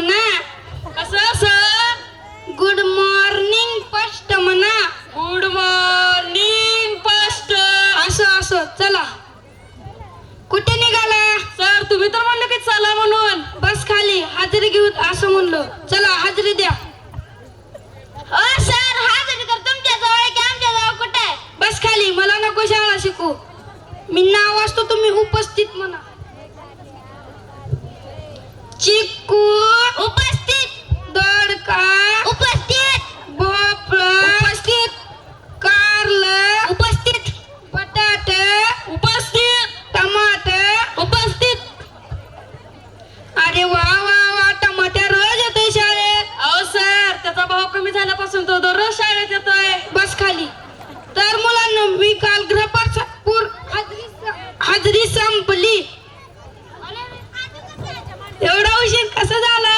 म्हणा. कसं sir? Good morning स्पष्ट म्हणा. Good morning first. असं असं चला. कुठे निघाला? सर तुम्ही तर म्हणलं की चला म्हणून. बस खाली, हाजरी घेऊ असं म्हणलो. चला हाजरी द्या. सर हाजरी तर तुमच्या जवळ आहे की आमच्या जवळ कुठे आहे? बस खाली, मला नको शाळा शिकू. मी नाव असतो, तुम्ही उपस्थित म्हणा. चिक्कू उपस्थित. दोडका उपस्थित. भोपळा उपस्थित. कारलं उपस्थित. बटाट उपस्थित. टमाटर उपस्थित. अरे वा वा वा, टमाटर रोज येतोय शाळेत. अहो सर त्याचा भाव कमी झाल्यापासून तो दररोज शाळेत येतोय. बस खाली. तर मुलांना मी काल गृहपाठ हाजरी संपली. एवढा उशीर कसा झाला?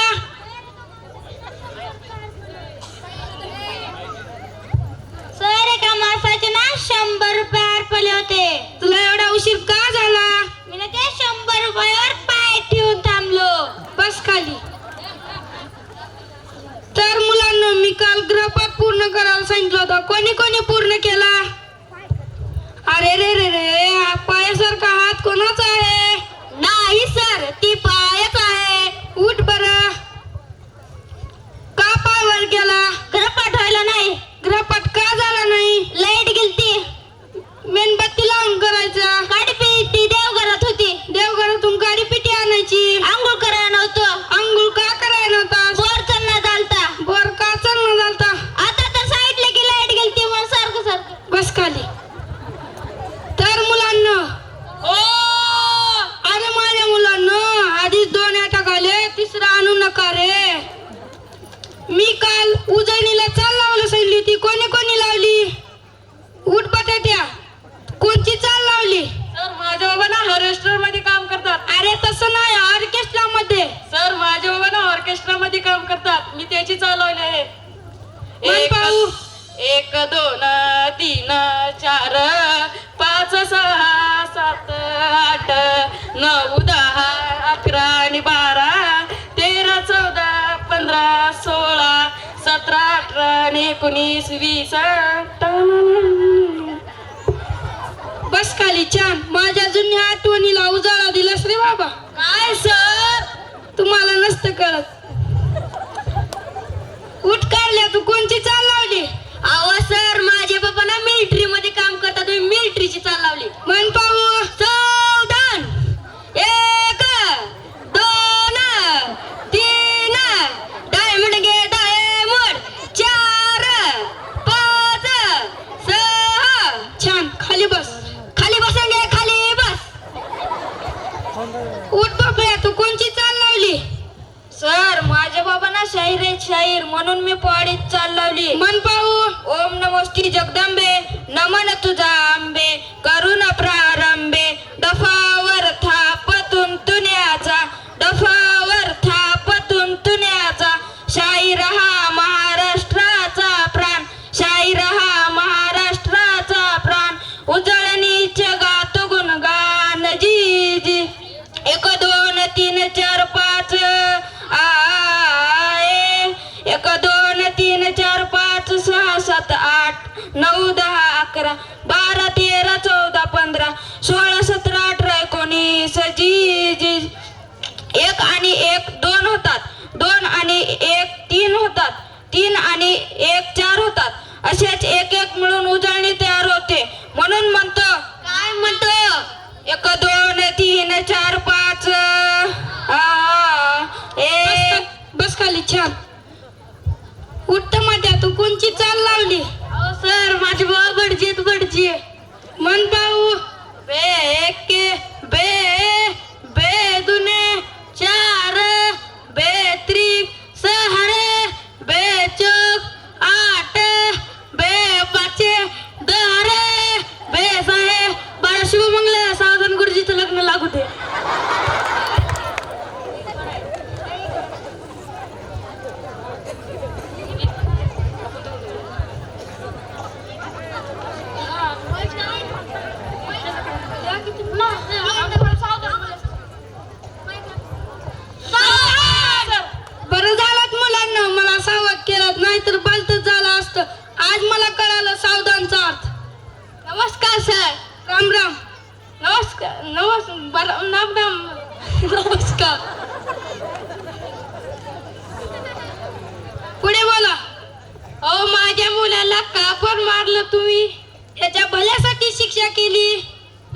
सर एका माणसाचे ना 100 रुपये हरपले होते. तुला एवढा उशीर का झाला? मी ना ते 100 रुपयावर पाय ठेवून थांबलो. बस खाली. तर मुलांना मी काल गृहपाठ पूर्ण करायला सांगितलं होतं. कोणी कोणी पूर्ण केला? अरे रे रे रे, हा पायासारखा हात कोणाचा आहे? नाही सर, ती पायच आहे. उठ बरं. का पायवर गेला? गृहपाठ व्हायला नाही. गृहपाठ का झाला नाही? लाईट गेलती. मेणबत्ती लावून करायचा. गाडी पेटी देवघरात होती. देवघरातून गाडी पिटी आणायची. आंघोळ करायला नव्हतं. अंघोळ का करायला नव्हता? बोर चलना चालता. बर का चालणं झालता? आता तर साईडला की लाईट गेलती म्हणून सारखं सारखं. बस खाली. तर मुलांना, ओ अरे माझ्या मुलांना आधीच 2 अटक आले, तिसरा आणू नका रे. मी काल उजळणीला चाल लावलं सांगितली होती. कोणी कोणी लावली? उठ बटाट्या. कोणची चाल लावली? सर माझे बाबा ना ऑर्केस्ट्रा मध्ये काम करतात. अरे तसं नाही, ऑर्केस्ट्रा मध्ये. सर माझे बाबा ना ऑर्केस्ट्रा मध्ये काम करतात. मी त्याची चालवली आहे. मन पाहू. 1 2 3 4 5 6 7 8 9 10 11 आणि 12 13 14 15 16 17 18 आणि 19 20. बस खाली. छान. माझ्या जुन्या आठवणीला उजाळा दिलास रे बाबा. काय सर? तुम्हाला नसतं कळत. उठ काढल्या. तू कोणची चाल लावली? अहो सर, माझे बाबा ना मिलिटरी मध्ये काम करतात. तुम्ही मिलिटरीची चाल लावली. मन पाहू. सावधान. 1 2 3 डायमंड घे डायमंड. 4 5 6. छान. खाली बस. खाली बसंगे खाली बस. उठ बाबा. तू कोणची चाल लावली? सर माझे बाबा ना शाहीर आहेत, शाहीर, म्हणून मी पहाडीत चाल लावली. मन पाहू. ओम नमोस्ती जगदंबे, नमन तुझा आंबे, करुण प्रारंभे, डफावर थापतून तुन्याचा, डफावर थापतून तुन्याचा, शाहीर हा महाराष्ट्राचा प्राण, शाहीर हा महाराष्ट्राचा प्राण, उजळणीचे गातो गुणगान जी जी. 1 2 3 4 5 आए. 1 2 3 4 5 6 7 8 9 10 11 12 13 14 15 16 17 18 19 जी जी. 1 आणि 1 2 होतात. 2 आणि 1 3 होतात. 3 आणि 1 4 होतात. असेच 1 1 मिळून उजळणी तयार होते. म्हणून म्हणतो. काय म्हणतो? 1 2 3 4 5 बस खाली. छान. उठ माझ्या. तू कोणची चाल लावली? अहो सर माझे बाबा बडजीत बडजी. मन पाहू. बे एके बे बे दुने 4 बे त्रिक 6 बे चौक 8 बे 5 10 नमस्कार नमस्कार. पुढे बोला. अहो माझ्या मुलाला का पण मारलं तुम्ही? ह्याच्या भल्यासाठी शिक्षा केली.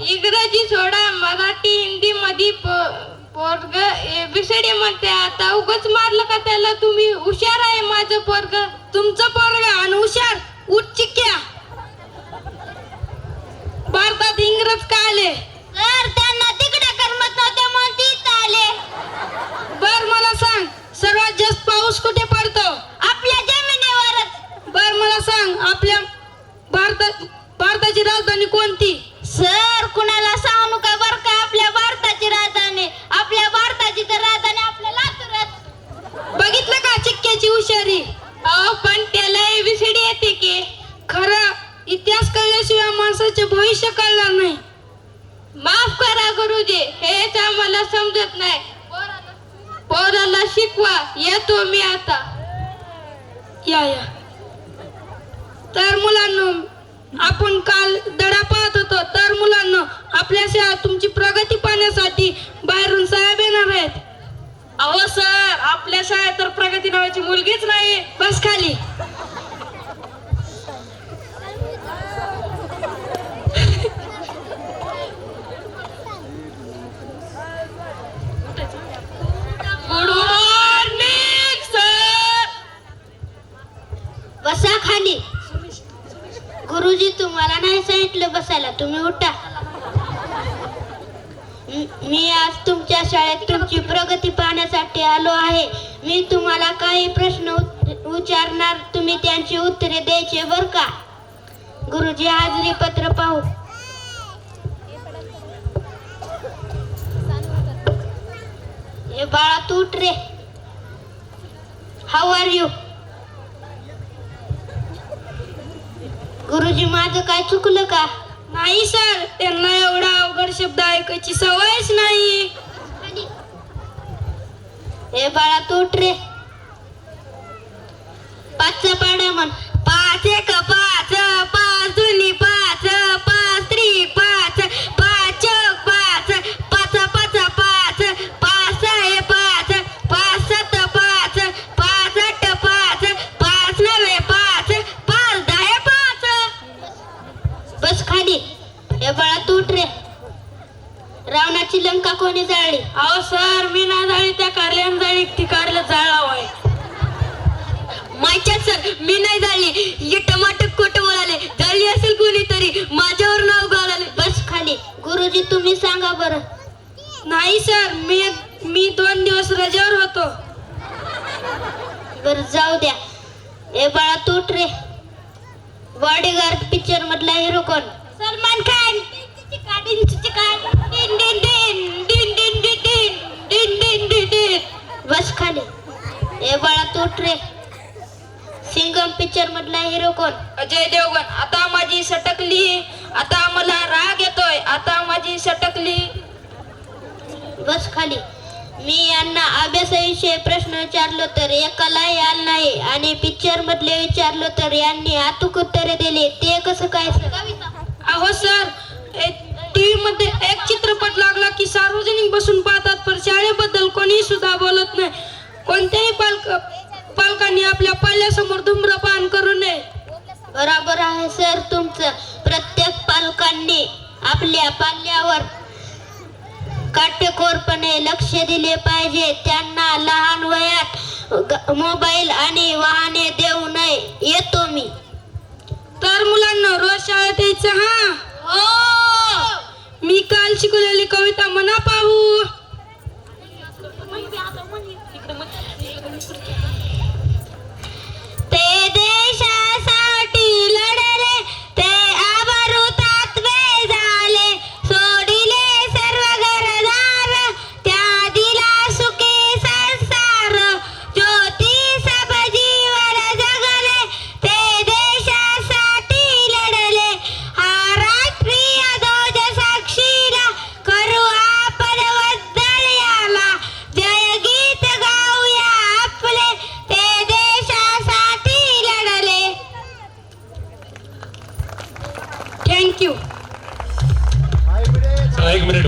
इंग्रजी सोडा, मराठी हिंदी मध्ये पोरग एबीसीडी म्हणते. आता उगाच मारलं का त्याला तुम्ही? हुशार आहे माझं पोरग. तुमचं पोरग आणि हुशार उठ चिक्क्या. भारतात इंग्रज का आले? तर त्यांना तिकडे करमत नव्हते म्हणून तिथं आले. बर मला सांग, सर्वात जास्त पाऊस कुठे पडतो? आपल्या जमिनीवरच. बर मला सांग, आपल्या भारताची राजधानी कोणती? सर कुणाला सांगू नका बर का. आपल्या भारताची राजधानी, आपल्या भारताची तर राजधानी आपल्या लातूरच. बघितलं का चिक्क्याची हुशारी? अहो पण त्याला एबीसीडी येते की? खरं इतिहास कळल्याशिवाय माणसाचे भविष्य कळणार नाही. माफ करा गुरुजी, हेच आम्हाला समजत नाही. पोराला शिकवा. येतो मी आता. या. तर मुलांनो, आपण काल धडा पाहत होतो. तर मुलांनो, आपल्या शाळेत तुमची प्रगती पाहण्यासाठी बाहेरून साहेब येणार आहेत. अहो सर, आपल्या शाळेत तर प्रगती नावाची मुलगीच नाही. बस खाली. Good morning sir. बसा खाली. गुरुजी तुम्हाला नाही सांगितलं बसायला, तुम्ही उठा. मी आज तुमच्या शाळेत तुमची प्रगती पाहण्यासाठी आलो आहे. मी तुम्हाला काही प्रश्न विचारणार, तुम्ही त्यांची उत्तरे द्यायचे बर का. गुरुजी हाजरी पत्र पाहू. हे बाळा तू उठ रे. How are you? गुरुजी माझं काय चुकलं का? नाही सर, त्यांना एवढा अवघड शब्द ऐकायची सवयच नाही. हे बाळा तू उठ रे. पाचचा पाडा म्हण. 5 1 5, 5 2 5, 5 3 5, 5 4 5, 5 5 5, 5 6 5, 5 7 5, 5 8 5, 5 9 5, 5 10 5. बस खाली. हे बाळा तू उठ रे. रावणाची लंका कोणी जाळली? अहो सर, मी नाही जाळी, त्या कार्यान जाळी. ती कार्याला जाळावं. मायच्या सर, मी नाही जाळली. हे टमाटर खोट बोलाले. जाळली असेल कोणीतरी, माझ्यावर नाव गाळाले. बस खाली. गुरुजी तुम्ही सांगा बरं. नाही सर, मी 2 दिवस रजेवर होतो. बर जाऊ द्या. ए बाळा तू उठ रे. बॉडीगार्ड पिक्चर मधला हिरो कोण? सलमान खान. बस खाली. ए बाळा तू उठ रे. सिंगम पिक्चर मधला हिरो कोण? अजय देवगण. आता माझी सटकली, आता मला राग येतोय, आता माझी सटकली. बस खाली. मी यांना अभ्यासाविषयी प्रश्न विचारलो तर एकालाही आलं नाही, आणि पिक्चर मधले विचारलो तर यांनी अचूक उत्तरे दिली. ते कसं काय सर? अहो सर, टीव्ही मध्ये एक चित्रपट लागला की सार्वजनिक बसून पाहतात, पण शाळेबद्दल कोणी सुद्धा बोलत नाही. कोणत्याही पालकांनी आपल्या पाल्यासमोर धूम्रपान करू नये. बरोबर आहे सर तुमचं. प्रत्येक पालकांनी आपल्या पाल्यावर काटेकोरपणे लक्ष दिले पाहिजे. त्यांना लहान वयात मोबाईल आणि वाहने देऊ नये. येतो मी. तर मुलांना रोज शाळेत यायचं हा. हो. मी काल शिकवलेली कविता म्हणा पाहू. ते देशासाठी लढले, ते अमृतात्मे झाले, सोडिले सर्व घरदार, त्या दिला सुखी संसार, ज्योती सब जीवन जगले, ते देशासाठी लढले. हा राष्ट्रीय ध्वज साक्षीला करू आपण वंदन याला, जय गीत गाऊया आपले, ते देशासाठी लढले. थँक्यू. एक मिनिट